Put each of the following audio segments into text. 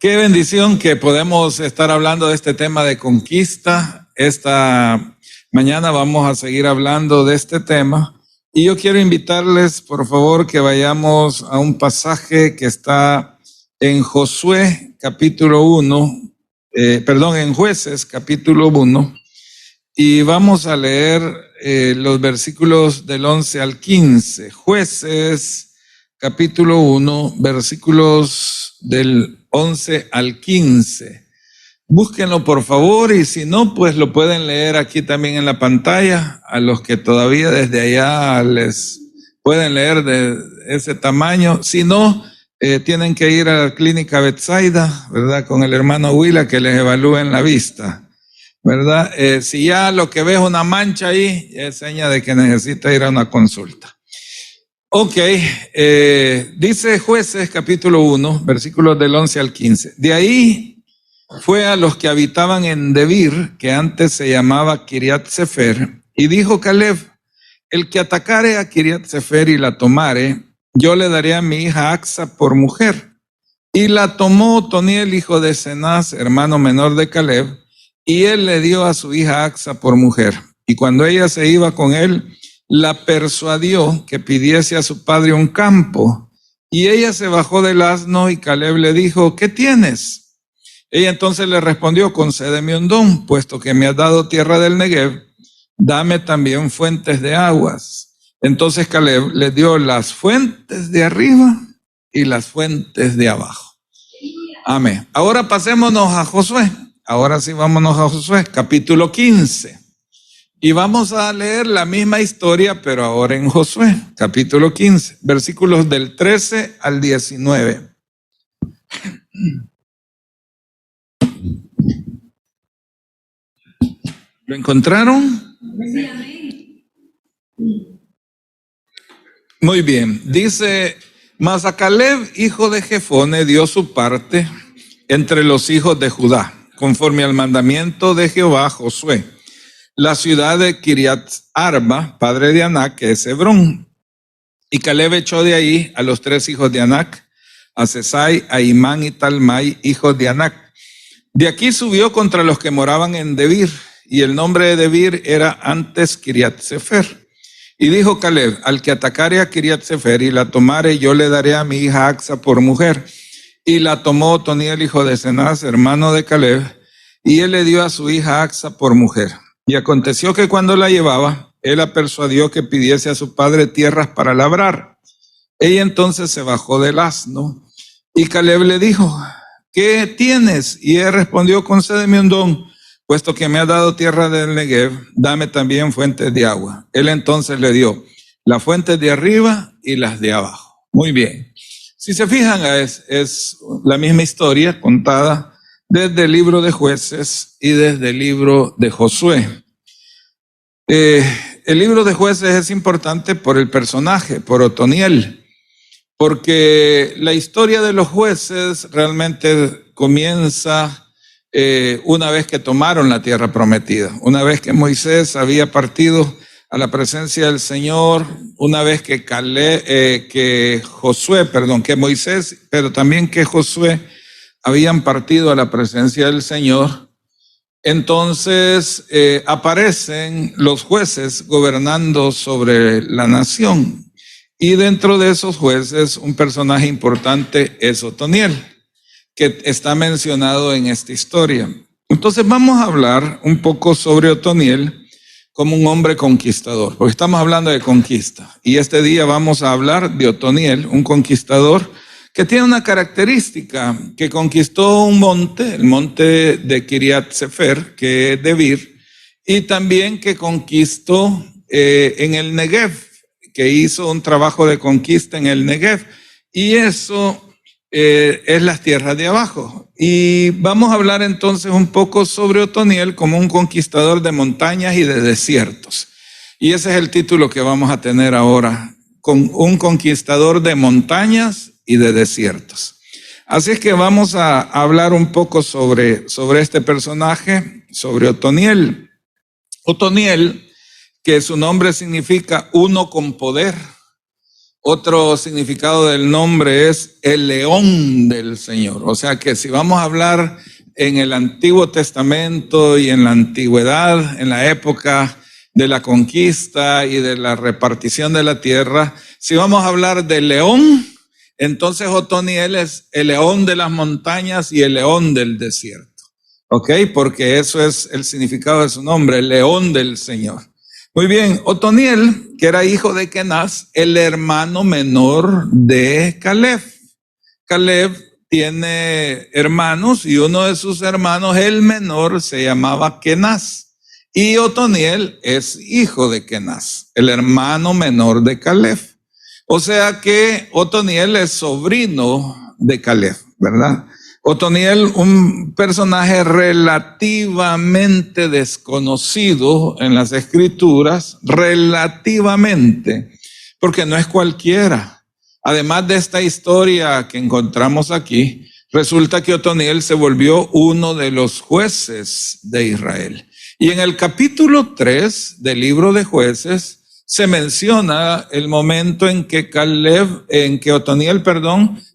Qué bendición que podemos estar hablando de este tema de conquista. Esta mañana vamos a seguir hablando de este tema. Y yo quiero invitarles, por favor, que vayamos a un pasaje que está en Josué, capítulo 1, en Jueces, capítulo 1. Y vamos a leer los versículos del 11 al 15. Jueces, capítulo 1, versículos del 11 al 15. Búsquenlo por favor, y si no, pues lo pueden leer aquí también en la pantalla. A los que todavía desde allá les pueden leer de ese tamaño. Si no, tienen que ir a la clínica Betsaida, ¿verdad? Con el hermano Huila, que les evalúen la vista, ¿verdad? Si ya lo que ves es una mancha ahí, es seña de que necesita ir a una consulta. Ok, dice Jueces capítulo 1, versículos del 11 al 15. De ahí fue a los que habitaban en Debir, que antes se llamaba Kiriat Sefer, y dijo Caleb: el que atacare a Kiriat Sefer y la tomare, yo le daré a mi hija Axa por mujer. Y la tomó Otoniel, hijo de Cenaz, hermano menor de Caleb, y él le dio a su hija Axa por mujer. Y cuando ella se iba con él, la persuadió que pidiese a su padre un campo. Y ella se bajó del asno y Caleb le dijo: ¿qué tienes? Ella entonces le respondió: concédeme un don, puesto que me has dado tierra del Negev, dame también fuentes de aguas. Entonces Caleb le dio las fuentes de arriba y las fuentes de abajo. Amén. Ahora pasémonos a Josué. Ahora sí, vámonos a Josué, capítulo 15. Y vamos a leer la misma historia, pero ahora en Josué, capítulo 15, versículos del 13 al 19. ¿Lo encontraron? Muy bien. Dice: mas a Caleb, hijo de Jefone, dio su parte entre los hijos de Judá, conforme al mandamiento de Jehová Josué, la ciudad de Kiriat Arba, padre de Anac, que es Hebrón. Y Caleb echó de ahí a los 3 hijos de Anac, a Sesai, a Imán y Talmai, hijos de Anac. De aquí subió contra los que moraban en Debir, y el nombre de Debir era antes Kiriat Sefer. Y dijo Caleb: al que atacare a Kiriat Sefer y la tomare, yo le daré a mi hija Axa por mujer. Y la tomó Otoniel, hijo de Cenaz, hermano de Caleb, y él le dio a su hija Axa por mujer. Y aconteció que cuando la llevaba, él la persuadió que pidiese a su padre tierras para labrar. Ella entonces se bajó del asno, y Caleb le dijo: ¿qué tienes? Y él respondió: concédeme un don, puesto que me has dado tierra del Negev, dame también fuentes de agua. Él entonces le dio las fuentes de arriba y las de abajo. Muy bien. Si se fijan, es la misma historia contada desde el libro de Jueces y desde el libro de Josué. El libro de Jueces es importante por el personaje, por Otoniel, porque la historia de los jueces realmente comienza una vez que tomaron la tierra prometida, una vez que Moisés había partido a la presencia del Señor, una vez que Moisés, pero también que Josué habían partido a la presencia del Señor. Entonces aparecen los jueces gobernando sobre la nación. Y dentro de esos jueces, un personaje importante es Otoniel, que está mencionado en esta historia. Entonces vamos a hablar un poco sobre Otoniel como un hombre conquistador, porque estamos hablando de conquista. Y este día vamos a hablar de Otoniel, un conquistador que tiene una característica, que conquistó un monte, el monte de Kiriat Sefer, que es Debir, y también que conquistó en el Negev, que hizo un trabajo de conquista en el Negev, y eso es las tierras de abajo. Y vamos a hablar entonces un poco sobre Otoniel como un conquistador de montañas y de desiertos. Y ese es el título que vamos a tener ahora, con un conquistador de montañas y de desiertos. Así es que vamos a hablar un poco sobre este personaje, sobre Otoniel. Otoniel, que su nombre significa uno con poder, Otro significado del nombre es el león del Señor. O sea que si vamos a hablar en el Antiguo Testamento y en la antigüedad, en la época de la conquista y de la repartición de la tierra, si vamos a hablar de león, entonces Otoniel es el león de las montañas y el león del desierto. ¿Ok? Porque eso es el significado de su nombre, el león del Señor. Muy bien, Otoniel, que era hijo de Kenaz, el hermano menor de Caleb. Caleb tiene hermanos y uno de sus hermanos, el menor, se llamaba Kenaz. Y Otoniel es hijo de Kenaz, el hermano menor de Caleb. O sea que Otoniel es sobrino de Caleb, ¿verdad? Otoniel, un personaje relativamente desconocido en las escrituras, relativamente, porque no es cualquiera. Además de esta historia que encontramos aquí, resulta que Otoniel se volvió uno de los jueces de Israel. Y en el capítulo 3 del libro de Jueces se menciona el momento en que Otoniel,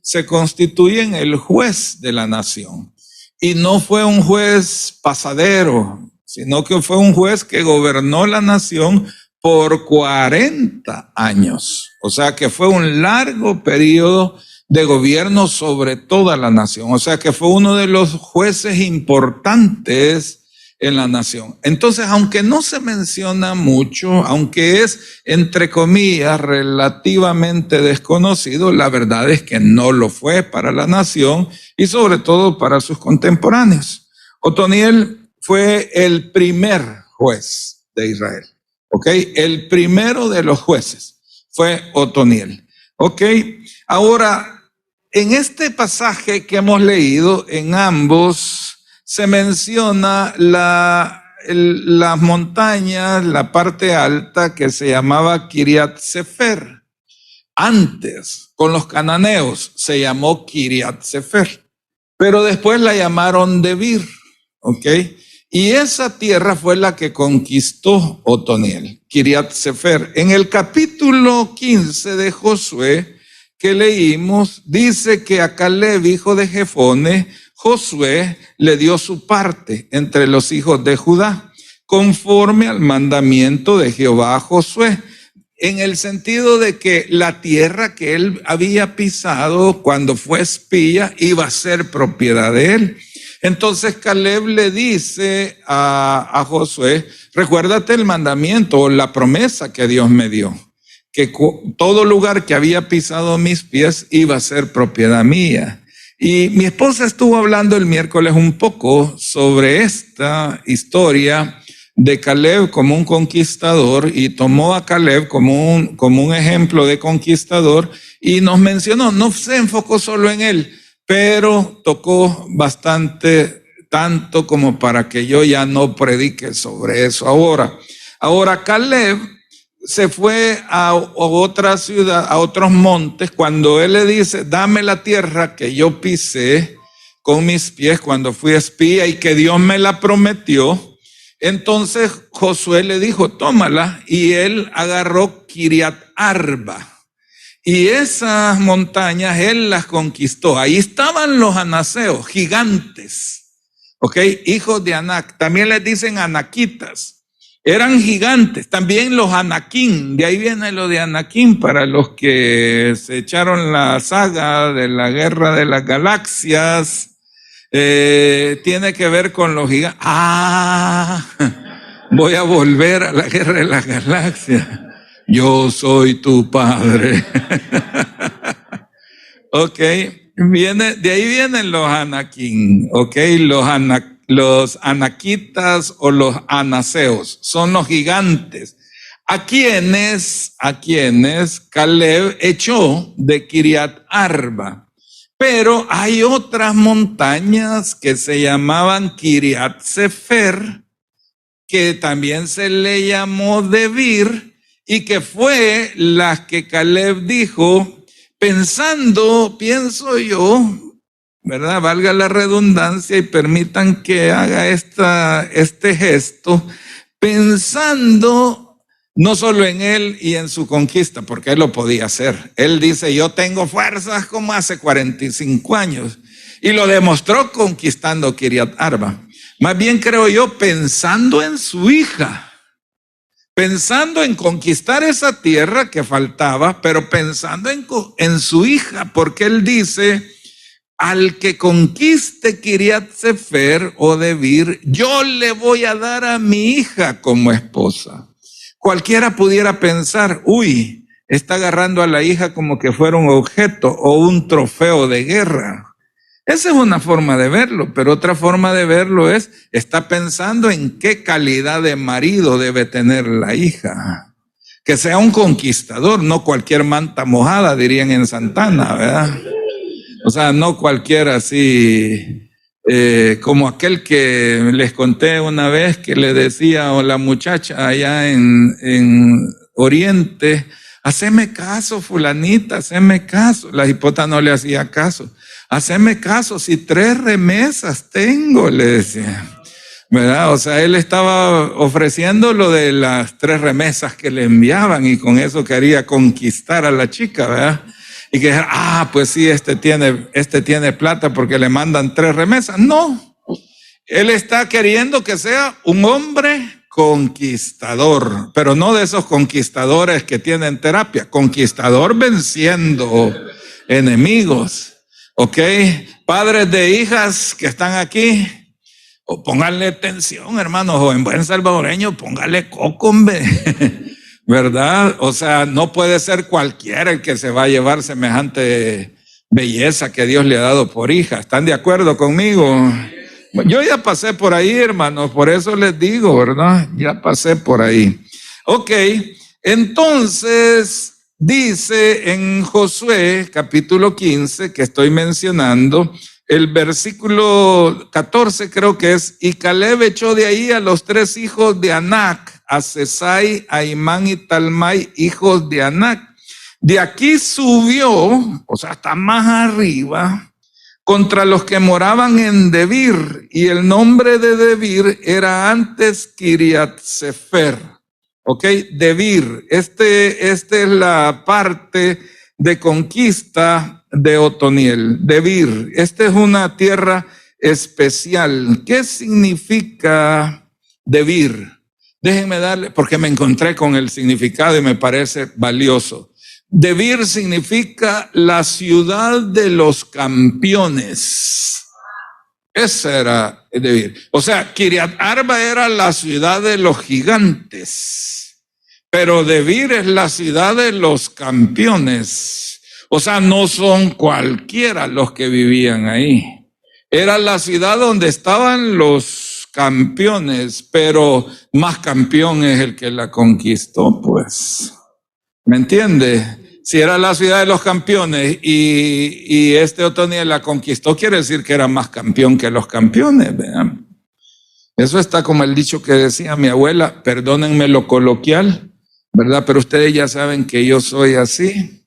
se constituye en el juez de la nación. Y no fue un juez pasadero, sino que fue un juez que gobernó la nación por 40 años. O sea que fue un largo periodo de gobierno sobre toda la nación. O sea que fue uno de los jueces importantes en la nación. Entonces, aunque no se menciona mucho, aunque es, entre comillas, relativamente desconocido, la verdad es que no lo fue para la nación y sobre todo para sus contemporáneos. Otoniel fue el primer juez de Israel, ¿ok? El primero de los jueces fue Otoniel, ¿ok? Ahora, en este pasaje que hemos leído, en ambos se menciona las montañas, la parte alta que se llamaba Kiriat Sefer. Antes, con los cananeos, se llamó Kiriat Sefer, pero después la llamaron Debir, ¿ok? Y esa tierra fue la que conquistó Otoniel, Kiriat Sefer. En el capítulo 15 de Josué que leímos, dice que a Caleb, hijo de Jefone, Josué le dio su parte entre los hijos de Judá, conforme al mandamiento de Jehová a Josué, en el sentido de que la tierra que él había pisado cuando fue espía iba a ser propiedad de él. Entonces Caleb le dice a Josué, recuérdate el mandamiento o la promesa que Dios me dio, que todo lugar que había pisado mis pies iba a ser propiedad mía. Y mi esposa estuvo hablando el miércoles un poco sobre esta historia de Caleb como un conquistador y tomó a Caleb como un ejemplo de conquistador y nos mencionó, no se enfocó solo en él, pero tocó bastante, tanto como para que yo ya no predique sobre eso ahora. Ahora Caleb se fue a otra ciudad, a otros montes, cuando él le dice, dame la tierra que yo pisé con mis pies cuando fui espía y que Dios me la prometió. Entonces Josué le dijo, tómala, y él agarró Kiriat Arba. Y esas montañas él las conquistó. Ahí estaban los anaseos, gigantes, ¿ok? Hijos de Anac. También les dicen anaquitas. Eran gigantes, también los Anakim, de ahí viene lo de Anakim, para los que se echaron la saga de la Guerra de las Galaxias, tiene que ver con los gigantes. Voy a volver a la Guerra de las Galaxias. Yo soy tu padre. Ok, de ahí vienen los Anakim, ok, los anaquitas o los anaseos, son los gigantes, a quienes Caleb echó de Kiriat Arba. Pero hay otras montañas que se llamaban Kiriat Sefer, que también se le llamó Debir, y que fue las que Caleb dijo, pienso yo, ¿verdad? Valga la redundancia y permitan que haga este gesto, pensando No solo en él y en su conquista, porque él lo podía hacer. Él dice, yo tengo fuerzas como hace 45 años. Y lo demostró conquistando Kiriat Arba. Más bien creo yo, pensando en su hija, pensando en conquistar esa tierra que faltaba, pero pensando en su hija, porque él dice, al que conquiste Kiriat Sefer o Debir, yo le voy a dar a mi hija como esposa. Cualquiera pudiera pensar, uy, está agarrando a la hija como que fuera un objeto o un trofeo de guerra. Esa es una forma de verlo, pero otra forma de verlo es, está pensando en qué calidad de marido debe tener la hija. Que sea un conquistador, no cualquier manta mojada, dirían en Santana, ¿verdad? O sea, no cualquiera así, como aquel que les conté una vez que le decía a la muchacha allá en Oriente, haceme caso, fulanita, haceme caso. La hipota no le hacía caso. Haceme caso, si 3 remesas tengo, le decía. ¿Verdad? O sea, él estaba ofreciendo lo de las 3 remesas que le enviaban y con eso quería conquistar a la chica, ¿verdad? Y que dijera, pues sí, este tiene plata porque le mandan 3 remesas. No, él está queriendo que sea un hombre conquistador, pero no de esos conquistadores que tienen terapia, conquistador venciendo enemigos. ¿Ok? Padres de hijas que están aquí, o pónganle atención, hermanos, o en buen salvadoreño, póngale coco, ¿verdad? O sea, no puede ser cualquiera el que se va a llevar semejante belleza que Dios le ha dado por hija. ¿Están de acuerdo conmigo? Yo ya pasé por ahí, hermanos, por eso les digo, ¿verdad? Ya pasé por ahí. Ok, entonces dice en Josué capítulo 15 que estoy mencionando, el versículo 14 creo que es, y Caleb echó de ahí a los 3 hijos de Anac, a Sesai, a Imán y Talmai, hijos de Anac. De aquí subió, o sea, hasta más arriba, contra los que moraban en Debir, y el nombre de Debir era antes Kiriat Sefer. Ok, Debir, esta es la parte de conquista de Otoniel. Debir, esta es una tierra especial. ¿Qué significa Debir? Déjenme darle, porque me encontré con el significado y me parece valioso. Debir significa la ciudad de los campeones. Esa era Debir. O sea, Kiriat Arba era la ciudad de los gigantes, pero Debir es la ciudad de los campeones. O sea, no son cualquiera los que vivían ahí. Era la ciudad donde estaban los campeones, pero más campeón es el que la conquistó, pues. ¿Me entiende? Si era la ciudad de los campeones y este Otoniel la conquistó, quiere decir que era más campeón que los campeones, vean. Eso está como el dicho que decía mi abuela, perdónenme lo coloquial, ¿verdad? Pero ustedes ya saben que yo soy así.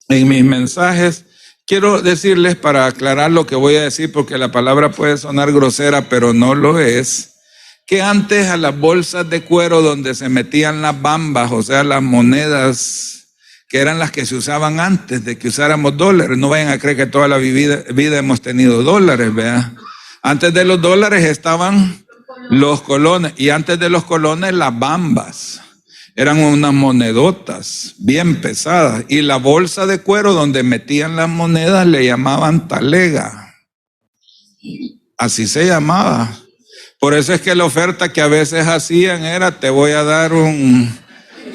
En mis mensajes quiero decirles, para aclarar lo que voy a decir, porque la palabra puede sonar grosera, pero no lo es, que antes a las bolsas de cuero donde se metían las bambas, o sea, las monedas que eran las que se usaban antes de que usáramos dólares. No vayan a creer que toda la vida hemos tenido dólares, ¿verdad? Antes de los dólares estaban los colones, y antes de los colones las bambas. Eran unas monedotas bien pesadas, y la bolsa de cuero donde metían las monedas le llamaban talega. Así se llamaba. Por eso es que la oferta que a veces hacían era, te voy a dar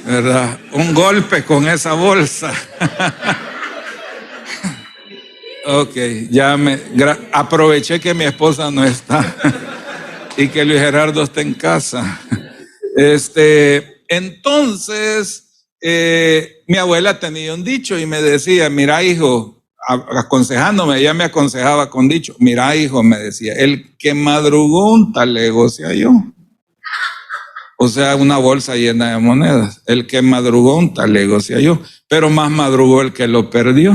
¿verdad? Un golpe con esa bolsa. Ok, aproveché que mi esposa no está y que Luis Gerardo está en casa. Entonces, mi abuela tenía un dicho y me decía, mira, hijo, aconsejándome, ella me aconsejaba con dicho, mira, hijo, me decía, el que madrugó un talego se halló. O sea, una bolsa llena de monedas. El que madrugó un talego se halló, pero más madrugó el que lo perdió.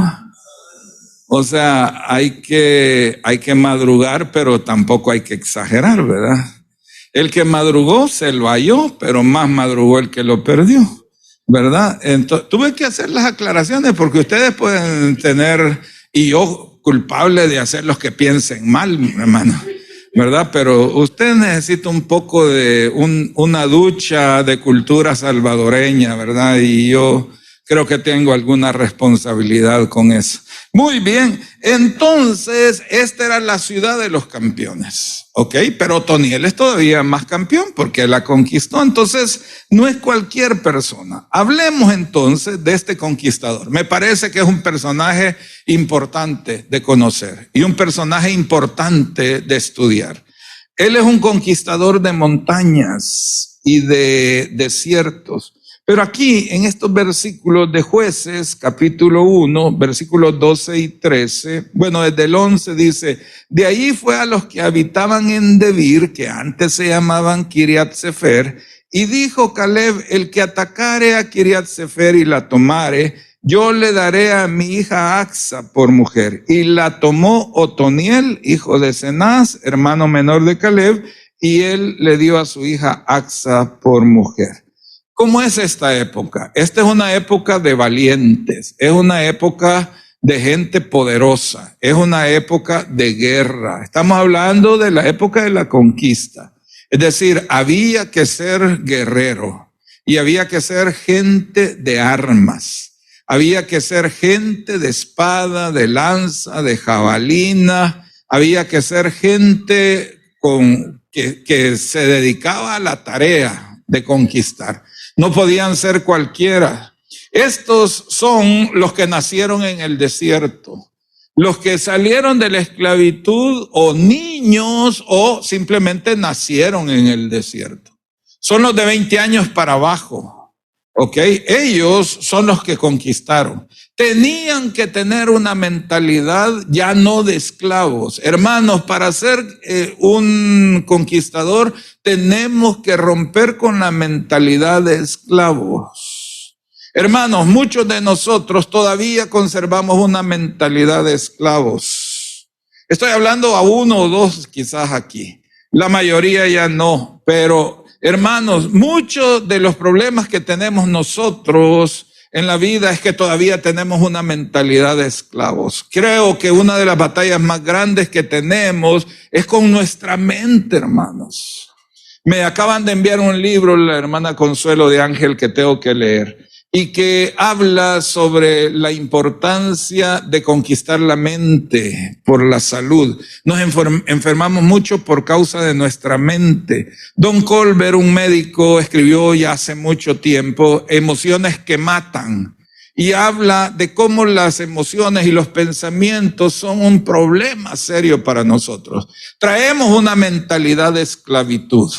O sea, hay que madrugar, pero tampoco hay que exagerar, ¿verdad? El que madrugó se lo halló, pero más madrugó el que lo perdió, ¿verdad? Entonces, tuve que hacer las aclaraciones porque ustedes pueden tener, y yo culpable de hacer los que piensen mal, hermano, ¿verdad? Pero usted necesita un poco de una ducha de cultura salvadoreña, ¿verdad? Y yo creo que tengo alguna responsabilidad con eso. Muy bien, entonces esta era la ciudad de los campeones, ¿ok? Pero Otoniel es todavía más campeón porque la conquistó, entonces no es cualquier persona. Hablemos entonces de este conquistador. Me parece que es un personaje importante de conocer y un personaje importante de estudiar. Él es un conquistador de montañas y de desiertos. Pero aquí, en estos versículos de Jueces, capítulo 1, versículos 12 y 13, bueno, desde el 11 dice, de ahí fue a los que habitaban en Debir, que antes se llamaban Kiriat Sefer, y dijo Caleb, el que atacare a Kiriat Sefer y la tomare, yo le daré a mi hija Axa por mujer. Y la tomó Otoniel, hijo de Cenaz, hermano menor de Caleb, y él le dio a su hija Axa por mujer. ¿Cómo es esta época? Esta es una época de valientes, es una época de gente poderosa, es una época de guerra. Estamos hablando de la época de la conquista. Es decir, había que ser guerrero y había que ser gente de armas. Había que ser gente de espada, de lanza, de jabalina. Había que ser gente que se dedicaba a la tarea de conquistar. No podían ser cualquiera. Estos son los que nacieron en el desierto, los que salieron de la esclavitud o niños o simplemente nacieron en el desierto. Son los de 20 años para abajo, ¿ok? Ellos son los que conquistaron. Tenían que tener una mentalidad ya no de esclavos. Hermanos, para ser un conquistador tenemos que romper con la mentalidad de esclavos. Hermanos, muchos de nosotros todavía conservamos una mentalidad de esclavos. Estoy hablando a uno o dos quizás aquí. La mayoría ya no, pero hermanos, muchos de los problemas que tenemos nosotros en la vida es que todavía tenemos una mentalidad de esclavos. Creo que una de las batallas más grandes que tenemos es con nuestra mente, hermanos. Me acaban de enviar un libro, la hermana Consuelo de Ángel, que tengo que leer, y que habla sobre la importancia de conquistar la mente por la salud. Nos enfermamos mucho por causa de nuestra mente. Don Colbert, un médico, escribió ya hace mucho tiempo Emociones que matan, y habla de cómo las emociones y los pensamientos son un problema serio para nosotros. Traemos una mentalidad de esclavitud,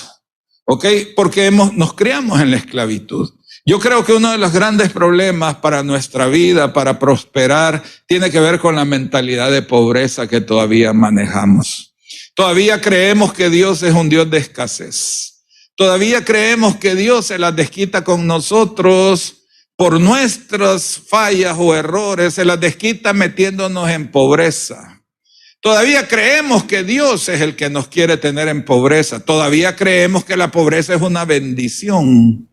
¿ok? Porque nos criamos en la esclavitud. Yo creo que uno de los grandes problemas para nuestra vida, para prosperar, tiene que ver con la mentalidad de pobreza que todavía manejamos. Todavía creemos que Dios es un Dios de escasez. Todavía creemos que Dios se las desquita con nosotros por nuestras fallas o errores, se las desquita metiéndonos en pobreza. Todavía creemos que Dios es el que nos quiere tener en pobreza. Todavía creemos que la pobreza es una bendición.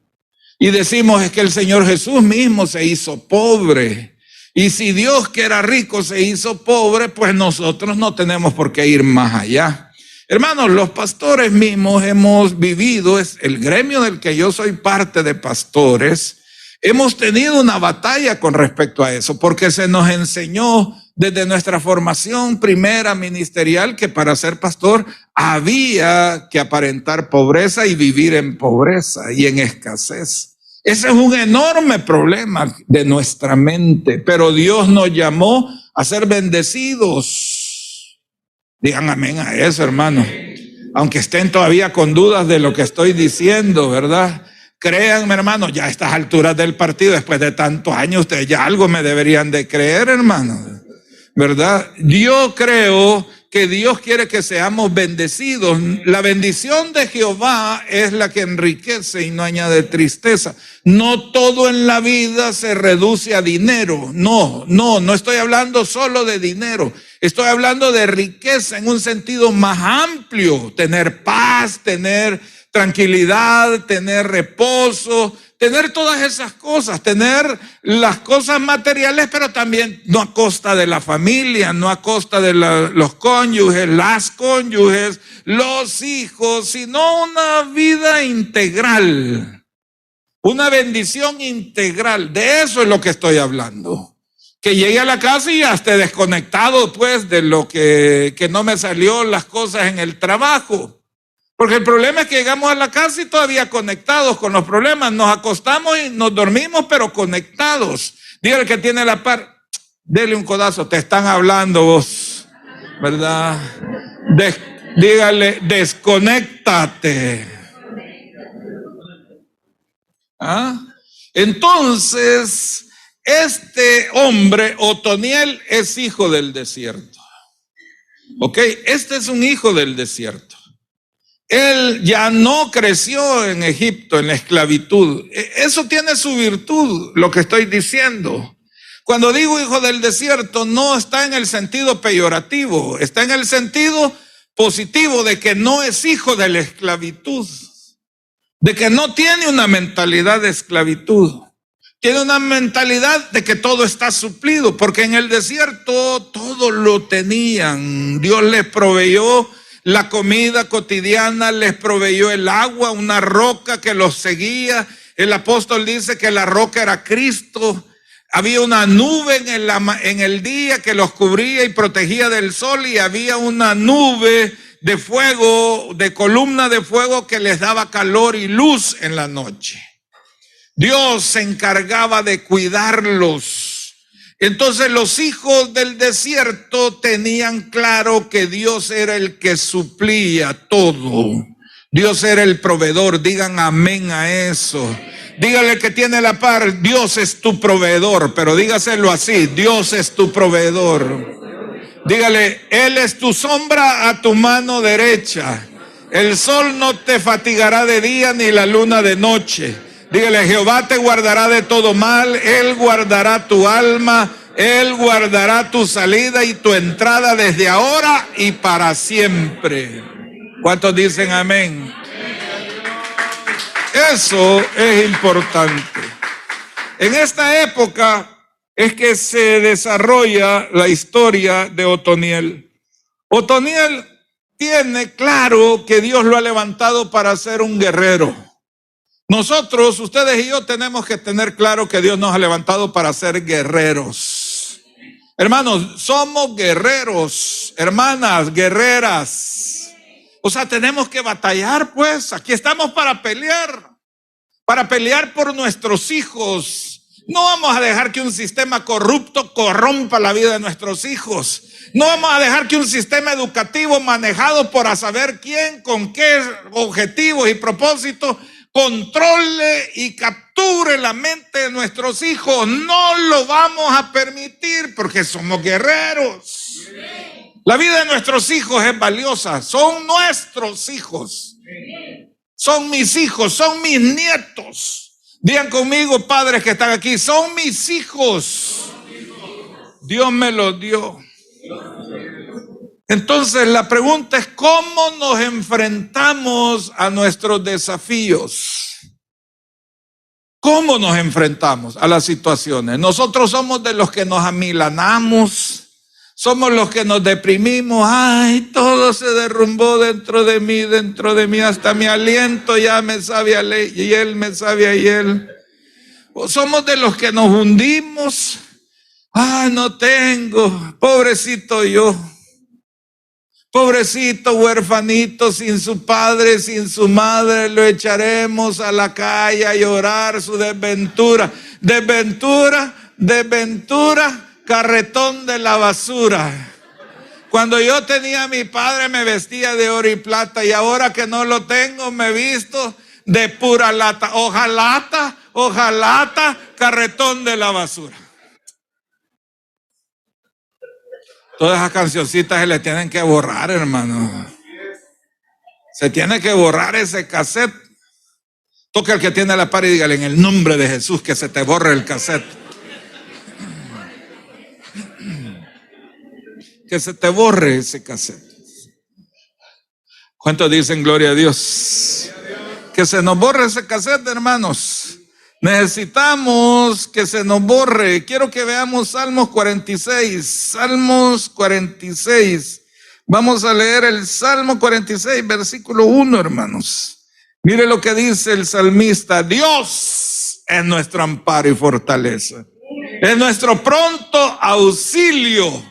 Y decimos es que el Señor Jesús mismo se hizo pobre. Y si Dios que era rico se hizo pobre, pues nosotros no tenemos por qué ir más allá. Hermanos, los pastores mismos hemos vivido, es el gremio del que yo soy parte de pastores, hemos tenido una batalla con respecto a eso, porque se nos enseñó desde nuestra formación primera ministerial que para ser pastor había que aparentar pobreza y vivir en pobreza y en escasez. Ese es un enorme problema de nuestra mente, pero Dios nos llamó a ser bendecidos. Digan amén a eso, hermano. Aunque estén todavía con dudas de lo que estoy diciendo, ¿verdad? Créanme, hermano, ya a estas alturas del partido, después de tantos años, ustedes ya algo me deberían de creer, hermano, ¿verdad? Yo creo que Dios quiere que seamos bendecidos. La bendición de Jehová es la que enriquece y no añade tristeza. No todo en la vida se reduce a dinero. No estoy hablando solo de dinero. Estoy hablando de riqueza en un sentido más amplio. Tener paz, tener tranquilidad, tener reposo, tener todas esas cosas, tener las cosas materiales, pero también no a costa de la familia, no a costa de los cónyuges, las cónyuges, los hijos, sino una vida integral, una bendición integral. De eso es lo que estoy hablando. Que llegue a la casa y ya esté desconectado pues de lo que no me salió las cosas en el trabajo. Porque el problema es que llegamos a la casa y todavía conectados con los problemas. Nos acostamos y nos dormimos, pero conectados. Dígale que tiene la par, dele un codazo, te están hablando vos, ¿verdad? Dígale, desconéctate. ¿Ah? Entonces, este hombre, Otoniel, es hijo del desierto. ¿Ok? Este es un hijo del desierto. Él ya no creció en Egipto, en la esclavitud. Eso tiene su virtud, lo que estoy diciendo. Cuando digo hijo del desierto, no está en el sentido peyorativo, está en el sentido positivo de que no es hijo de la esclavitud, de que no tiene una mentalidad de esclavitud. Tiene una mentalidad de que todo está suplido, porque en el desierto todo lo tenían. Dios les proveyó la comida cotidiana, les proveyó el agua, una roca que los seguía. El apóstol dice que la roca era Cristo. Había una nube en el día que los cubría y protegía del sol, y había una nube de fuego, de columna de fuego, que les daba calor y luz en la noche. Dios se encargaba de cuidarlos. Entonces los hijos del desierto tenían claro que Dios era el que suplía todo. Dios era el proveedor. Digan amén a eso. Dígale que tiene la par, Dios es tu proveedor, pero dígaselo así, Dios es tu proveedor. Dígale, Él es tu sombra a tu mano derecha. El sol no te fatigará de día ni la luna de noche. Dígale, Jehová te guardará de todo mal, Él guardará tu alma, Él guardará tu salida y tu entrada desde ahora y para siempre. ¿Cuántos dicen amén? Eso es importante. En esta época es que se desarrolla la historia de Otoniel. Otoniel tiene claro que Dios lo ha levantado para ser un guerrero. Nosotros, ustedes y yo, tenemos que tener claro que Dios nos ha levantado para ser guerreros. Hermanos, somos guerreros, hermanas, guerreras. O sea, tenemos que batallar, pues. Aquí estamos para pelear por nuestros hijos. No vamos a dejar que un sistema corrupto corrompa la vida de nuestros hijos. No vamos a dejar que un sistema educativo manejado por a saber quién, con qué objetivos y propósitos, controle y capture la mente de nuestros hijos. No lo vamos a permitir porque somos guerreros. La vida de nuestros hijos es valiosa. Son nuestros hijos. Son mis hijos, son mis nietos. Digan conmigo, padres que están aquí, son mis hijos. Dios me los dio. Entonces la pregunta es, ¿cómo nos enfrentamos a nuestros desafíos? ¿Cómo nos enfrentamos a las situaciones? Nosotros somos de los que nos amilanamos, somos los que nos deprimimos. Ay, todo se derrumbó dentro de mí, hasta mi aliento ya me sabe a ley y él me sabe a él. O somos de los que nos hundimos. Ay, no tengo, pobrecito yo. Pobrecito huerfanito, sin su padre, sin su madre, lo echaremos a la calle a llorar su desventura. Desventura, carretón de la basura. Cuando yo tenía a mi padre me vestía de oro y plata, y ahora que no lo tengo me visto de pura lata. Ojalata, carretón de la basura. Todas esas cancioncitas se le tienen que borrar, hermano. Se tiene que borrar ese cassette. Toca el que tiene la par y dígale, en el nombre de Jesús, que se te borre el cassette. Que se te borre ese cassette. ¿Cuántos dicen gloria a Dios? Que se nos borre ese cassette, hermanos. Necesitamos que se nos borre. Quiero que veamos Salmos 46. Salmos 46. Vamos a leer el Salmo 46, versículo 1, hermanos. Mire lo que dice el salmista. Dios es nuestro amparo y fortaleza. Es nuestro pronto auxilio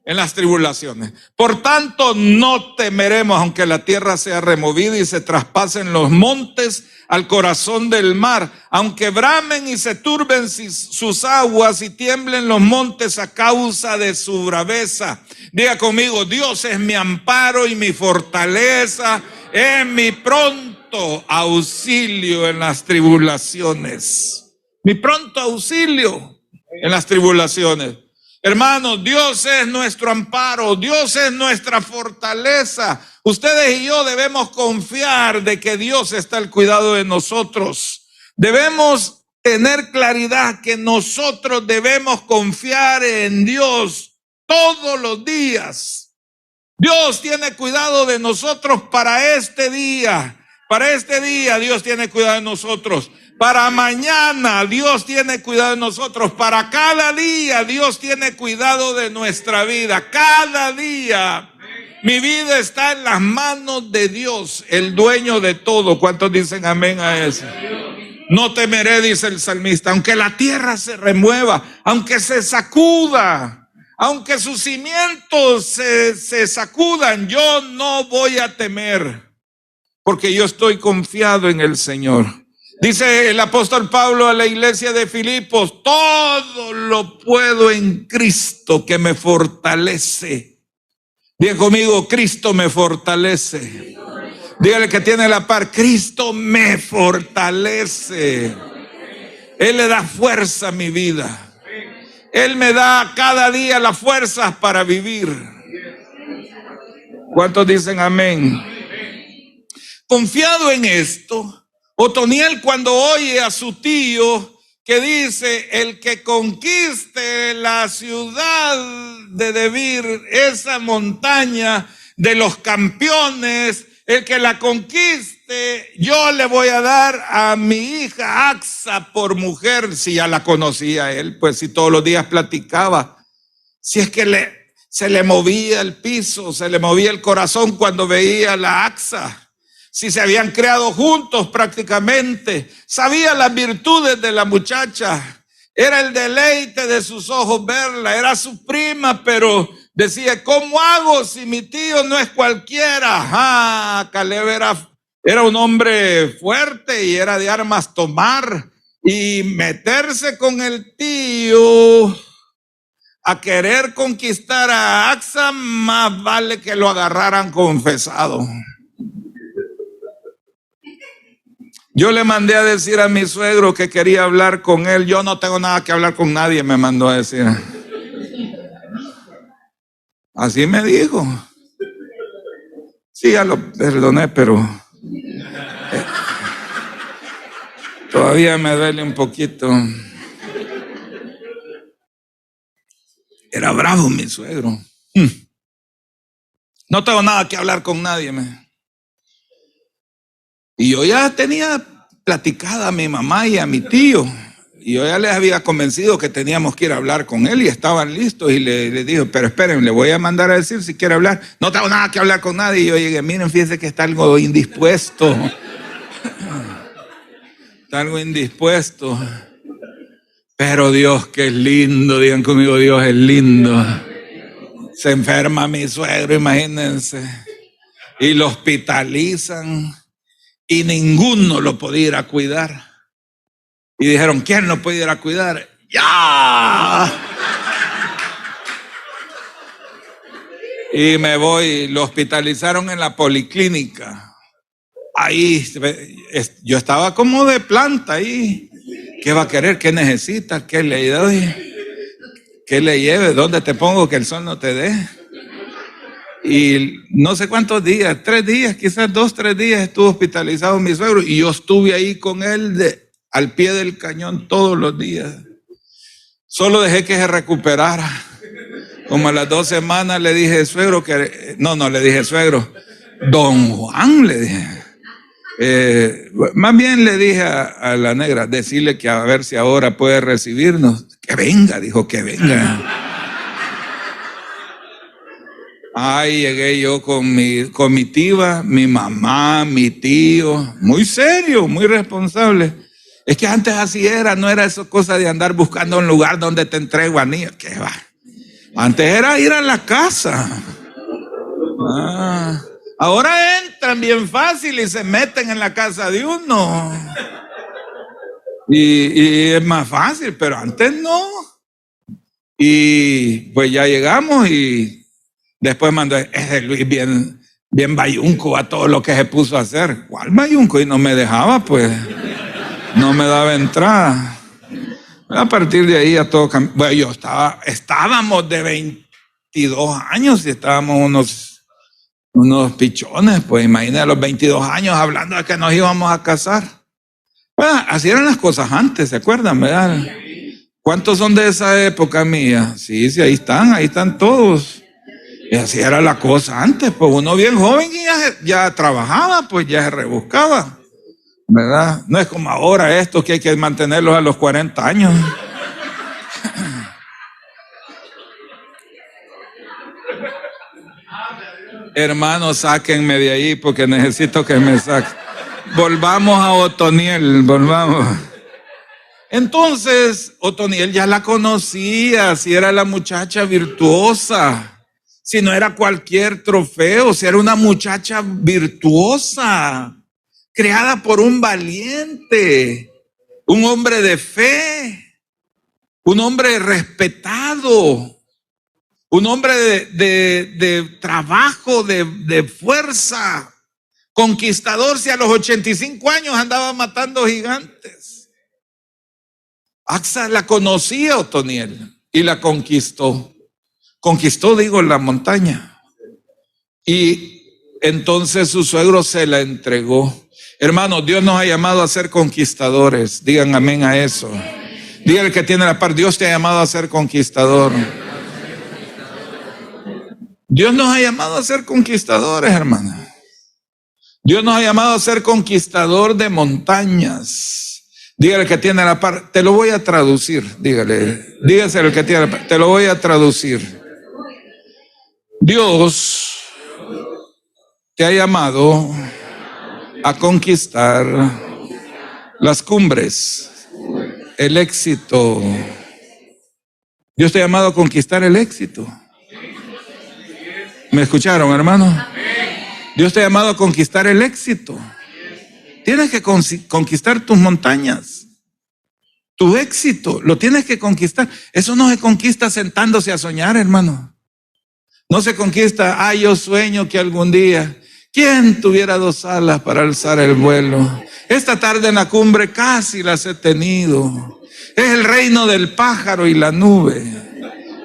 en las tribulaciones. Por tanto, no temeremos, aunque la tierra sea removida y se traspasen los montes al corazón del mar, aunque bramen y se turben sus aguas y tiemblen los montes a causa de su braveza. Diga conmigo: Dios es mi amparo y mi fortaleza, es mi pronto auxilio en las tribulaciones. Mi pronto auxilio en las tribulaciones. Hermanos, Dios es nuestro amparo, Dios es nuestra fortaleza. Ustedes y yo debemos confiar de que Dios está al cuidado de nosotros. Debemos tener claridad que nosotros debemos confiar en Dios todos los días. Dios tiene cuidado de nosotros para este día. Para este día Dios tiene cuidado de nosotros. Para mañana Dios tiene cuidado de nosotros. Para cada día Dios tiene cuidado de nuestra vida. Cada día mi vida está en las manos de Dios, el dueño de todo. ¿Cuántos dicen amén a eso? No temeré, dice el salmista, aunque la tierra se remueva, aunque se sacuda, aunque sus cimientos se sacudan, yo no voy a temer, porque yo estoy confiado en el Señor. Dice el apóstol Pablo a la iglesia de Filipos: todo lo puedo en Cristo que me fortalece. Diga conmigo: Cristo me fortalece. Dígale que tiene la par: Cristo me fortalece. Él le da fuerza a mi vida. Él me da cada día las fuerzas para vivir. ¿Cuántos dicen amén? Confiado en esto, Otoniel, cuando oye a su tío que dice: el que conquiste la ciudad de Debir, esa montaña de los campeones, el que la conquiste, yo le voy a dar a mi hija Axa por mujer. Si ya la conocía él, pues si todos los días platicaba. Si es que se le movía el piso, se le movía el corazón cuando veía a la Axa. Si se habían creado juntos prácticamente, sabía las virtudes de la muchacha, era el deleite de sus ojos verla, era su prima, pero decía: ¿cómo hago si mi tío no es cualquiera? Caleb era un hombre fuerte y era de armas tomar, y meterse con el tío a querer conquistar a Axa, más vale que lo agarraran confesado. Yo le mandé a decir a mi suegro que quería hablar con él. Yo no tengo nada que hablar con nadie, me mandó a decir. Así me dijo. Sí, ya lo perdoné, pero todavía me duele un poquito. Era bravo mi suegro. No tengo nada que hablar con nadie, Y yo ya tenía platicada a mi mamá y a mi tío. Y yo ya les había convencido que teníamos que ir a hablar con él y estaban listos. Y le dije: pero esperen, le voy a mandar a decir si quiere hablar. No tengo nada que hablar con nadie. Y yo llegué: miren, fíjense que está algo indispuesto. Está algo indispuesto. Pero Dios, que es lindo. Digan conmigo: Dios es lindo. Se enferma mi suegro, imagínense. Y lo hospitalizan. Y ninguno lo podía ir a cuidar. Y dijeron: ¿quién lo puede ir a cuidar? ¡Ya! Y me voy, lo hospitalizaron en la policlínica. Ahí, yo estaba como de planta ahí. ¿Qué va a querer? ¿Qué necesita? ¿Qué le doy? ¿Qué le lleve? ¿Dónde te pongo que el sol no te dé? Y no sé cuántos días, 3 días, quizás 2, 3 días estuvo hospitalizado mi suegro. Y yo estuve ahí con él al pie del cañón todos los días. Solo dejé que se recuperara. Como a las 2 semanas le dije: suegro, no le dije suegro, don Juan, le dije, Más bien le dije a la negra, decirle que a ver si ahora puede recibirnos. Que venga, dijo, que venga. Ay, llegué yo con mi comitiva, mi mamá, mi tío, muy serio, muy responsable. Es que antes así era, no era esa cosa de andar buscando un lugar donde te entrego anillos. ¿Qué va? Antes era ir a la casa. Ahora entran bien fácil y se meten en la casa de uno. Y es más fácil, pero antes no. Y pues ya llegamos y después mandó ese Luis bien bayunco a todo lo que se puso a hacer. ¿Cuál bayunco? Y no me dejaba, pues. No me daba entrada. A partir de ahí a todo cambió. Bueno, estábamos de 22 años y estábamos unos pichones, pues imagínate a los 22 años hablando de que nos íbamos a casar. Bueno, así eran las cosas antes, ¿se acuerdan, verdad? ¿Cuántos son de esa época mía? Sí, ahí están todos. Y así era la cosa antes, pues uno bien joven y ya trabajaba, pues ya se rebuscaba, ¿verdad? No es como ahora esto que hay que mantenerlos a los 40 años. Hermanos, sáquenme de ahí porque necesito que me saquen. Volvamos a Otoniel, volvamos. Entonces, Otoniel ya la conocía, si era la muchacha virtuosa, si no era cualquier trofeo, si era una muchacha virtuosa, creada por un valiente, un hombre de fe, un hombre respetado, un hombre de trabajo, de fuerza, conquistador, si a los 85 años andaba matando gigantes. Axa la conocía, Otoniel, y la conquistó. Conquistó, digo, la montaña. Y entonces su suegro se la entregó. Hermanos, Dios nos ha llamado a ser conquistadores. Digan amén a eso. Dígale que tiene la par. Dios te ha llamado a ser conquistador. Dios nos ha llamado a ser conquistadores, hermano. Dios nos ha llamado a ser conquistador de montañas. Dígale que tiene la par. Te lo voy a traducir. Dígase el que tiene la par. Te lo voy a traducir. Dios te ha llamado a conquistar las cumbres, el éxito. Dios te ha llamado a conquistar el éxito. ¿Me escucharon, hermano? Dios te ha llamado a conquistar el éxito. Tienes que conquistar tus montañas. Tu éxito lo tienes que conquistar. Eso no se conquista sentándose a soñar, hermano. No se conquista, yo sueño que algún día, ¿quién tuviera 2 alas para alzar el vuelo? Esta tarde en la cumbre casi las he tenido. Es el reino del pájaro y la nube.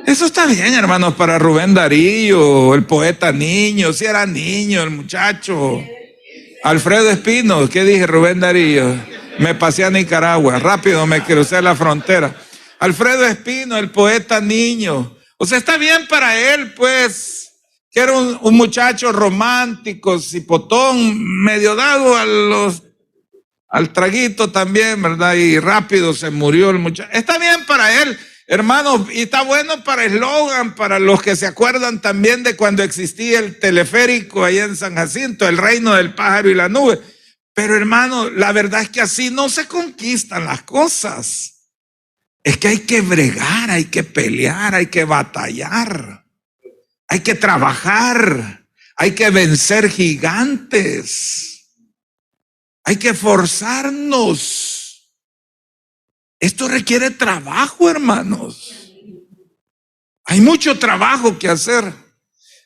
Eso está bien, hermanos, para Rubén Darío, el poeta niño, si era niño el muchacho. Alfredo Espino, ¿qué dije? Rubén Darío. Me pasé a Nicaragua, rápido me crucé la frontera. Alfredo Espino, el poeta niño. O sea, está bien para él, pues, que era un muchacho romántico, cipotón, medio dado al traguito también, ¿verdad? Y rápido se murió el muchacho. Está bien para él, hermanos, y está bueno para eslogan, para los que se acuerdan también de cuando existía el teleférico allá en San Jacinto, el reino del pájaro y la nube. Pero, hermano, la verdad es que así no se conquistan las cosas. Es que hay que bregar, hay que pelear, hay que batallar, hay que trabajar, hay que vencer gigantes, hay que forzarnos. Esto requiere trabajo, hermanos. Hay mucho trabajo que hacer.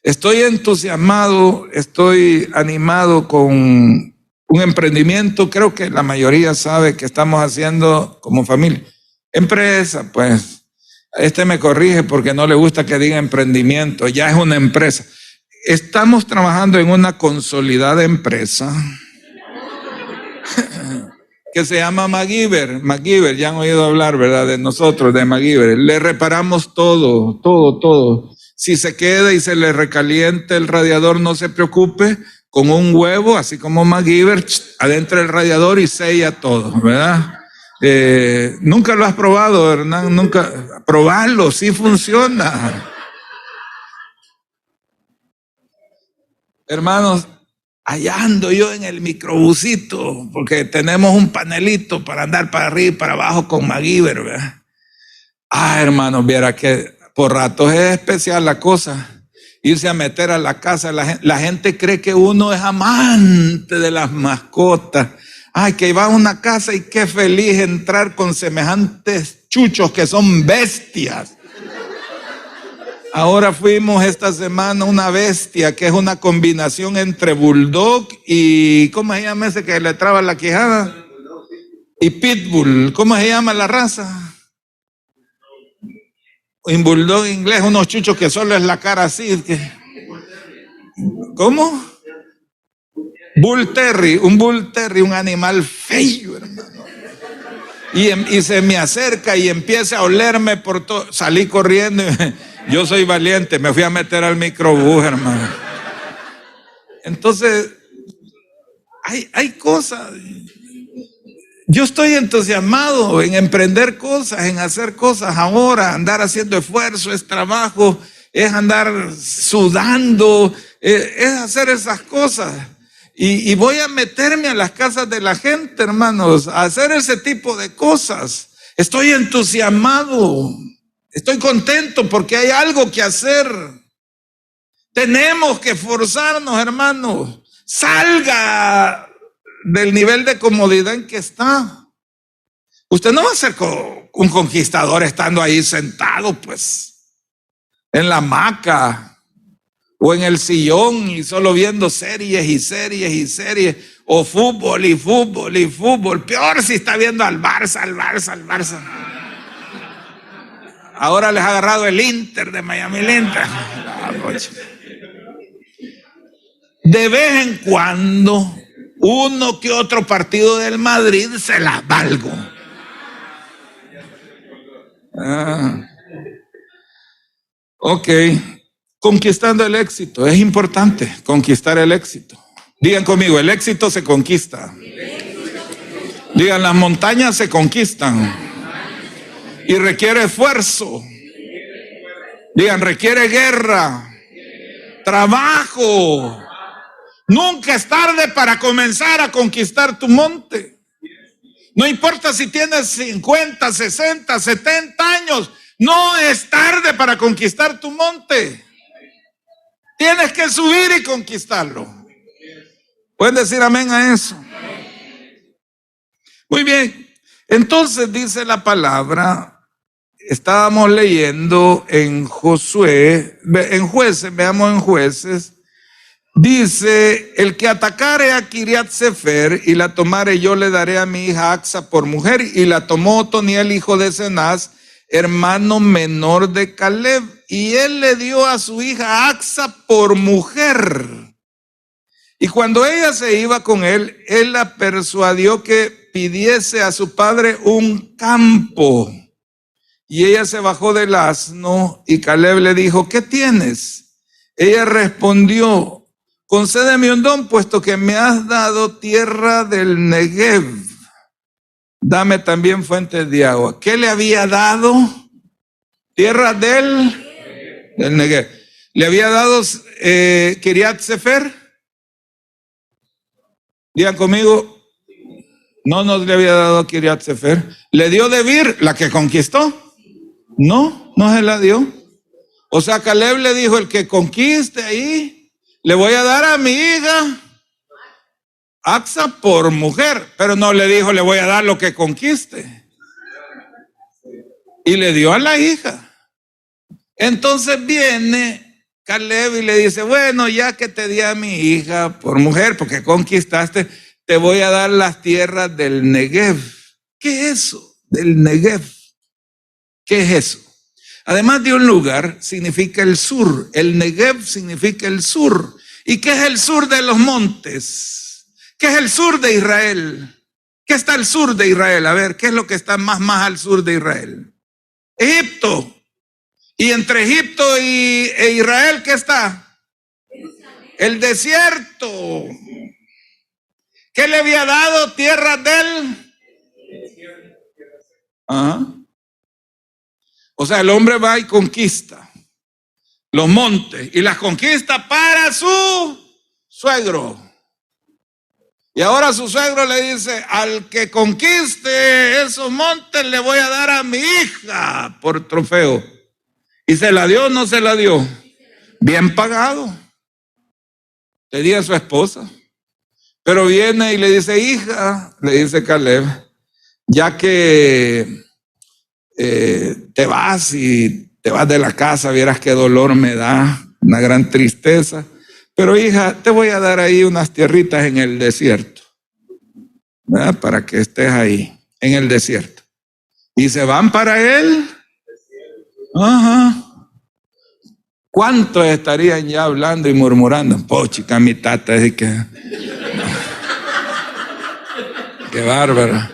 Estoy entusiasmado, estoy animado con un emprendimiento. Creo que la mayoría sabe que estamos haciendo como familia. Empresa, pues, me corrige porque no le gusta que diga emprendimiento, ya es una empresa. Estamos trabajando en una consolidada empresa que se llama MacGyver. MacGyver, ya han oído hablar, ¿verdad? De nosotros, de MacGyver. Le reparamos todo. Si se queda y se le recalienta el radiador, no se preocupe, con un huevo, así como MacGyver, adentro del radiador y sella todo, ¿verdad? Nunca lo has probado, Hernán, nunca. Probarlo, sí funciona. Hermanos, allá ando yo en el microbusito, porque tenemos un panelito para andar para arriba y para abajo con MacGyver, ¿verdad? Hermanos, viera que por ratos es especial la cosa. Irse a meter a la casa, la gente cree que uno es amante de las mascotas. Que va a una casa y qué feliz entrar con semejantes chuchos que son bestias. Ahora fuimos esta semana una bestia que es una combinación entre bulldog y ¿cómo se llama ese que le traba la quijada? Y pitbull. ¿Cómo se llama la raza? Un bulldog inglés, unos chuchos que solo es la cara así. ¿Cómo? Bull Terry, un animal feo, hermano. Y se me acerca y empieza a olerme por todo. Salí corriendo. Yo soy valiente, me fui a meter al microbús, hermano. Entonces, hay cosas. Yo estoy entusiasmado en emprender cosas, en hacer cosas ahora, andar haciendo esfuerzo, es trabajo, es andar sudando, es hacer esas cosas. Y voy a meterme a las casas de la gente, hermanos, a hacer ese tipo de cosas. Estoy entusiasmado, estoy contento porque hay algo que hacer. Tenemos que esforzarnos, hermanos. Salga del nivel de comodidad en que está. Usted no va a ser un conquistador estando ahí sentado, pues, en la hamaca o en el sillón y solo viendo series y series y series, o fútbol y fútbol y fútbol. Peor si está viendo al Barça, al Barça, al Barça. Ahora les ha agarrado el Inter de Miami, el Inter. De vez en cuando, uno que otro partido del Madrid se las valgo. Ok, conquistando el éxito. Es importante conquistar el éxito. Digan conmigo, el éxito se conquista. Digan, las montañas se conquistan. Y requiere esfuerzo. Digan, requiere guerra, trabajo. Nunca es tarde para comenzar a conquistar tu monte. No importa si tienes 50, 60, 70 años. No es tarde para conquistar tu monte. Tienes que subir y conquistarlo. ¿Pueden decir amén a eso? Muy bien. Entonces dice la palabra, estábamos leyendo en Josué, en Jueces, veamos en Jueces. Dice, el que atacare a Kiriat Sefer y la tomare, yo le daré a mi hija Axa por mujer. Y la tomó Otoniel, hijo de Cenaz, hermano menor de Caleb, y él le dio a su hija Axa por mujer. Y cuando ella se iba con él la persuadió que pidiese a su padre un campo. Y ella se bajó del asno y Caleb le dijo, ¿qué tienes? Ella respondió, concédeme un don, puesto que me has dado tierra del Negev. Dame también fuentes de agua. ¿Qué le había dado? Tierra del Negev. ¿Le había dado Kiriat Sefer? Digan conmigo, no nos le había dado Kiriat Sefer. ¿Le dio Debir, la que conquistó? No, no se la dio. O sea, Caleb le dijo, el que conquiste ahí, le voy a dar a mi hija Axa por mujer, pero no le dijo, le voy a dar lo que conquiste. Y le dio a la hija. Entonces viene Caleb y le dice, bueno, ya que te di a mi hija por mujer, porque conquistaste, te voy a dar las tierras del Negev. ¿Qué es eso? Del Negev. ¿Qué es eso? Además de un lugar, significa el sur. El Negev significa el sur. ¿Y qué es el sur de los montes? ¿Qué es el sur de Israel? ¿Qué está al sur de Israel? A ver, ¿qué es lo que está más al sur de Israel? Egipto. Y entre Egipto e Israel, ¿qué está? El desierto. ¿Qué le había dado? Tierra del... Ajá. O sea, el hombre va y conquista los montes y las conquista para su suegro. Y ahora su suegro le dice, al que conquiste esos montes le voy a dar a mi hija por trofeo. ¿Y se la dio o no se la dio? Bien pagado. Le di a su esposa. Pero viene y le dice, hija, le dice Caleb, ya que te vas y te vas de la casa, vieras qué dolor me da, una gran tristeza. Pero hija, te voy a dar ahí unas tierritas en el desierto, ¿verdad? Para que estés ahí, en el desierto. Y se van para él. Ajá. ¿Cuántos estarían ya hablando y murmurando? Chica, mi tata, es que... Qué bárbaro.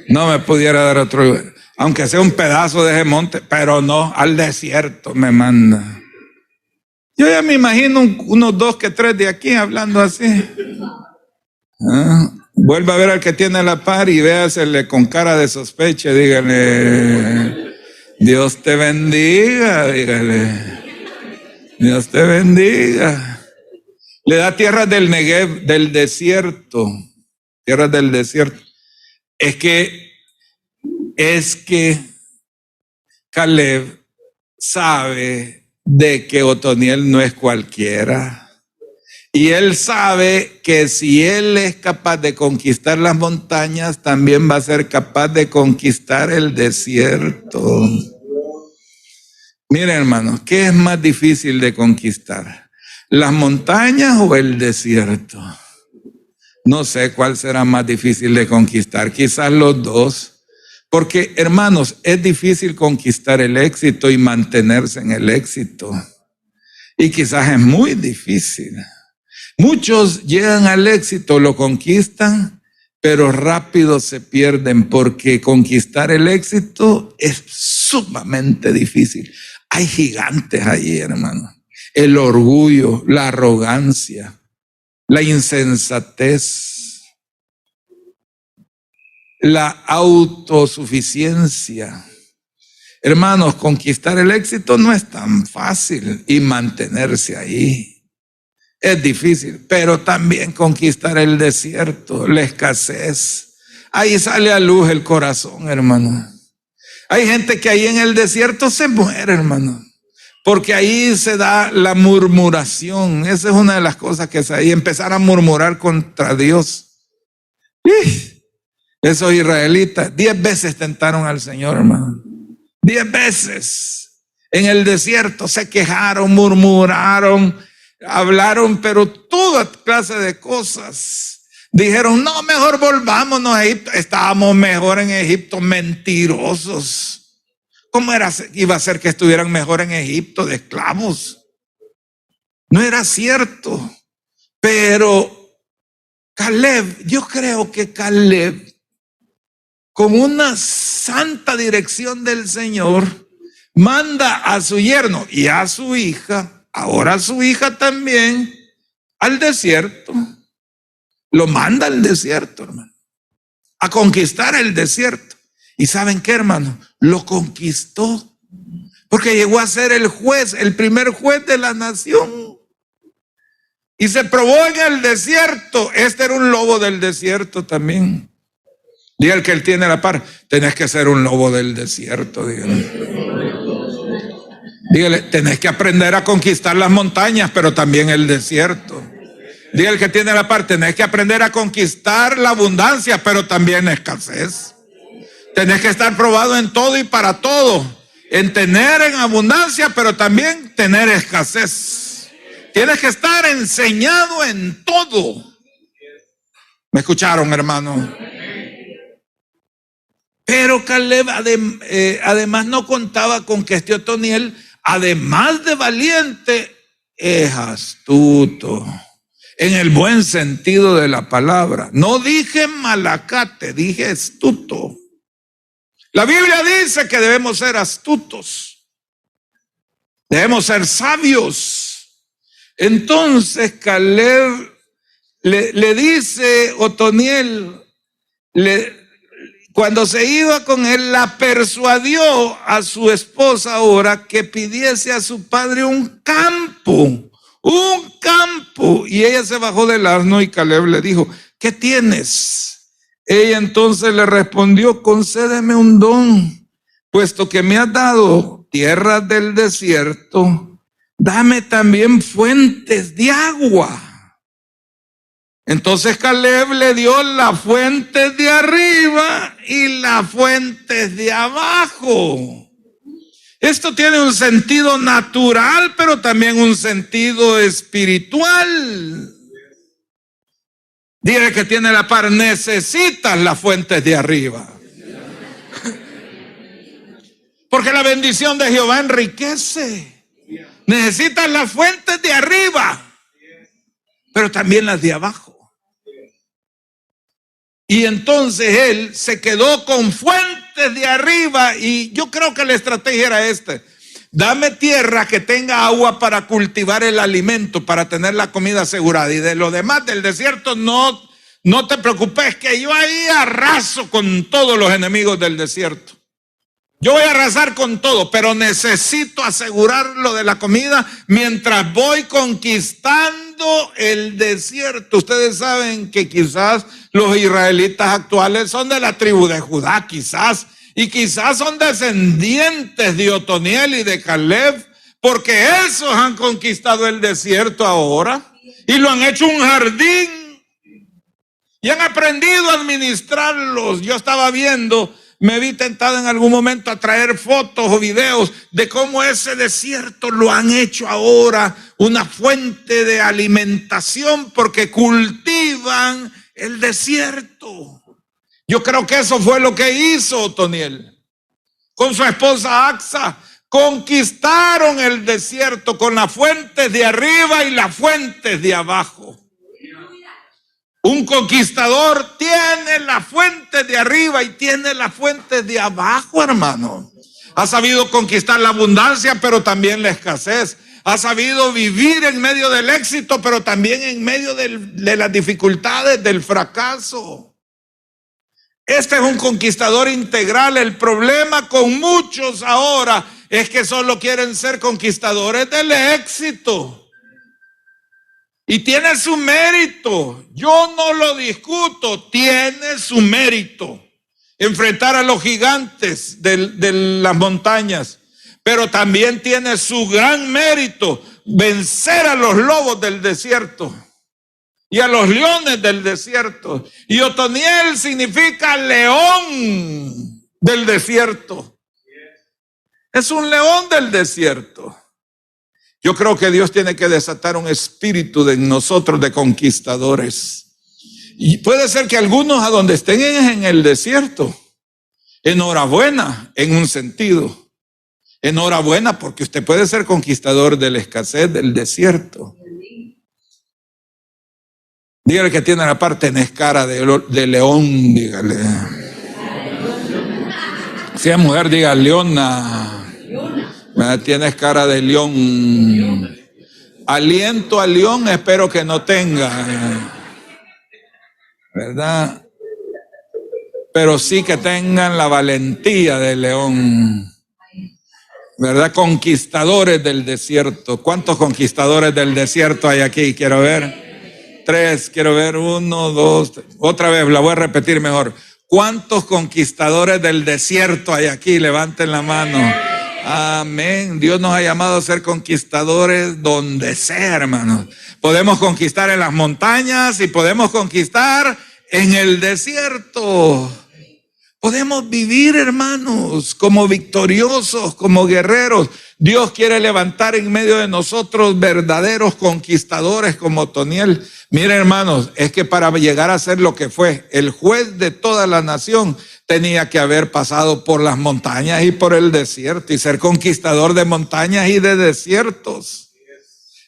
No me pudiera dar otro, aunque sea un pedazo de ese monte, pero no, al desierto me manda. Yo ya me imagino unos 2 que 3 de aquí hablando así. Vuelva a ver al que tiene la par y véasele con cara de sospecha, dígale, Dios te bendiga, dígale, Dios te bendiga. Le da tierras del Negev, del desierto, tierras del desierto. Es que Caleb sabe de que Otoniel no es cualquiera. Y él sabe que si él es capaz de conquistar las montañas, también va a ser capaz de conquistar el desierto. Miren, hermanos, ¿qué es más difícil de conquistar? ¿Las montañas o el desierto? No sé cuál será más difícil de conquistar, quizás los dos. Porque, hermanos, es difícil conquistar el éxito y mantenerse en el éxito. Y quizás es muy difícil. Muchos llegan al éxito, lo conquistan, pero rápido se pierden porque conquistar el éxito es sumamente difícil. Hay gigantes ahí, hermano. El orgullo, la arrogancia, la insensatez, la autosuficiencia. Hermanos, conquistar el éxito no es tan fácil y mantenerse ahí. Es difícil, pero también conquistar el desierto, la escasez. Ahí sale a luz el corazón, hermano. Hay gente que ahí en el desierto se muere, hermano, porque ahí se da la murmuración. Esa es una de las cosas que es ahí, empezar a murmurar contra Dios. Esos israelitas 10 veces tentaron al Señor, hermano. 10 veces en el desierto se quejaron, murmuraron, hablaron, pero toda clase de cosas. Dijeron, no, mejor volvámonos a Egipto. Estábamos mejor en Egipto, mentirosos. ¿Cómo iba a ser que estuvieran mejor en Egipto de esclavos? No era cierto. Pero Caleb, yo creo que Caleb, con una santa dirección del Señor, manda a su yerno y a su hija, ahora a su hija también, al desierto. Lo manda al desierto, hermano, a conquistar el desierto. ¿Y saben qué, hermano? Lo conquistó, porque llegó a ser el juez, el primer juez de la nación. Y se probó en el desierto. Este era un lobo del desierto también. Diga el que él tiene la par, tenés que ser un lobo del desierto, dígale. Dígale, tenés que aprender a conquistar las montañas, pero también el desierto. Diga el que tiene la par, tenés que aprender a conquistar la abundancia, pero también la escasez. Tenés que estar probado en todo y para todo. En tener en abundancia, pero también tener escasez. Tienes que estar enseñado en todo. ¿Me escucharon, hermano? Pero Caleb además no contaba con que este Otoniel, además de valiente, es astuto. En el buen sentido de la palabra. No dije malacate, dije astuto. La Biblia dice que debemos ser astutos. Debemos ser sabios. Entonces Caleb le dice, Otoniel, cuando se iba con él, la persuadió a su esposa ahora que pidiese a su padre un campo. Y ella se bajó del asno y Caleb le dijo, ¿qué tienes? Ella entonces le respondió, concédeme un don, puesto que me has dado tierras del desierto, dame también fuentes de agua. Entonces Caleb le dio las fuentes de arriba y las fuentes de abajo. Esto tiene un sentido natural, pero también un sentido espiritual. Dile que tiene la par, necesitas las fuentes de arriba. Porque la bendición de Jehová enriquece. Necesitas las fuentes de arriba, pero también las de abajo. Y entonces él se quedó con fuentes de arriba, y yo creo que la estrategia era esta: dame tierra que tenga agua para cultivar el alimento, para tener la comida asegurada, y de lo demás del desierto no te preocupes, que yo ahí arraso con todos los enemigos del desierto. Yo voy a arrasar con todo, pero necesito asegurar lo de la comida mientras voy conquistando el desierto. Ustedes saben que quizás los israelitas actuales son de la tribu de Judá, y quizás son descendientes de Otoniel y de Caleb, porque esos han conquistado el desierto ahora y lo han hecho un jardín y han aprendido a administrarlos. Yo estaba viendo, me vi tentado en algún momento a traer fotos o videos de cómo ese desierto lo han hecho ahora una fuente de alimentación, porque cultivan el desierto. Yo creo que eso fue lo que hizo Otoniel con su esposa Axa. Conquistaron el desierto con las fuentes de arriba y las fuentes de abajo. Un conquistador tiene las fuentes de arriba y tiene las fuentes de abajo, hermano. Ha sabido conquistar la abundancia, pero también la escasez. Ha sabido vivir en medio del éxito, pero también en medio de las dificultades, del fracaso. Este es un conquistador integral. El problema con muchos ahora es que solo quieren ser conquistadores del éxito. Y tiene su mérito, yo no lo discuto, tiene su mérito enfrentar a los gigantes de las montañas, pero también tiene su gran mérito vencer a los lobos del desierto y a los leones del desierto. Y Otoniel significa león del desierto. Es un león del desierto. Yo creo que Dios tiene que desatar un espíritu de nosotros de conquistadores. Y puede ser que algunos a donde estén en el desierto, enhorabuena en un sentido. Enhorabuena porque usted puede ser conquistador de la escasez del desierto. Dígale que tiene la parte, tenés cara de león, dígale. Si es mujer, diga leona. Tienes cara de león. Aliento a león espero que no tenga, ¿verdad? Pero sí que tengan la valentía de león, ¿verdad? Conquistadores del desierto. ¿Cuántos conquistadores del desierto hay aquí? Quiero ver. 3, quiero ver. 1, 2, 3. Otra vez, la voy a repetir mejor. ¿Cuántos conquistadores del desierto hay aquí? Levanten la mano. Amén. Dios nos ha llamado a ser conquistadores donde sea, hermanos. Podemos conquistar en las montañas y podemos conquistar en el desierto. Podemos vivir, hermanos, como victoriosos, como guerreros. Dios quiere levantar en medio de nosotros verdaderos conquistadores como Otoniel. Miren, hermanos, es que para llegar a ser lo que fue el juez de toda la nación, tenía que haber pasado por las montañas y por el desierto y ser conquistador de montañas y de desiertos.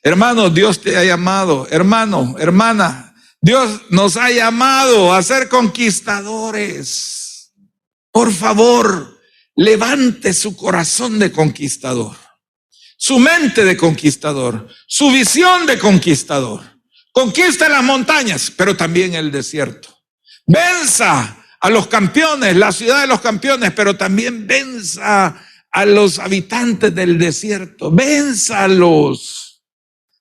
Hermanos, Dios te ha llamado, hermano, hermana, Dios nos ha llamado a ser conquistadores. Por favor, levante su corazón de conquistador. su mente de conquistador, su visión de conquistador. Conquista las montañas, pero también el desierto. Venza a los campeones, la ciudad de los campeones, pero también venza a los habitantes del desierto. Vénzalos.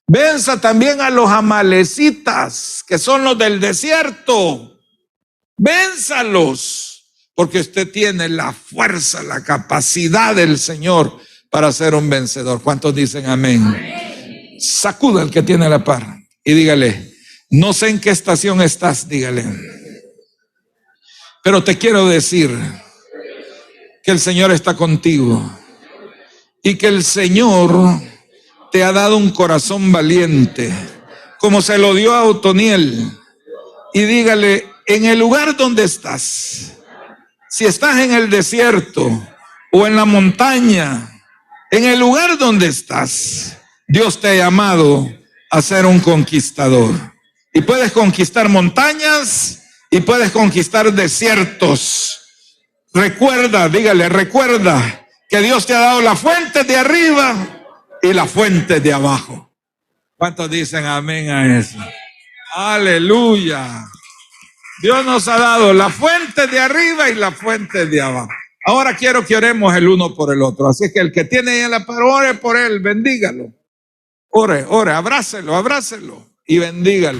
Venza también a los amalecitas, que son los del desierto. Vénzalos, porque usted tiene la fuerza, la capacidad del Señor para ser un vencedor. ¿Cuántos dicen amén? Amén. Sacuda al que tiene la par y dígale, no sé en qué estación estás, dígale, pero te quiero decir que el Señor está contigo y que el Señor te ha dado un corazón valiente, como se lo dio a Otoniel. Y dígale, en el lugar donde estás, si estás en el desierto o en la montaña, en el lugar donde estás, Dios te ha llamado a ser un conquistador. Y puedes conquistar montañas y puedes conquistar desiertos. Recuerda, dígale, recuerda que Dios te ha dado la fuente de arriba y la fuente de abajo. ¿Cuántos dicen amén a eso? Aleluya. Dios nos ha dado la fuente de arriba y la fuente de abajo. Ahora quiero que oremos el uno por el otro. Así que el que tiene ahí en la par, ore por él, bendígalo. Ore, abrácelo y bendígalo.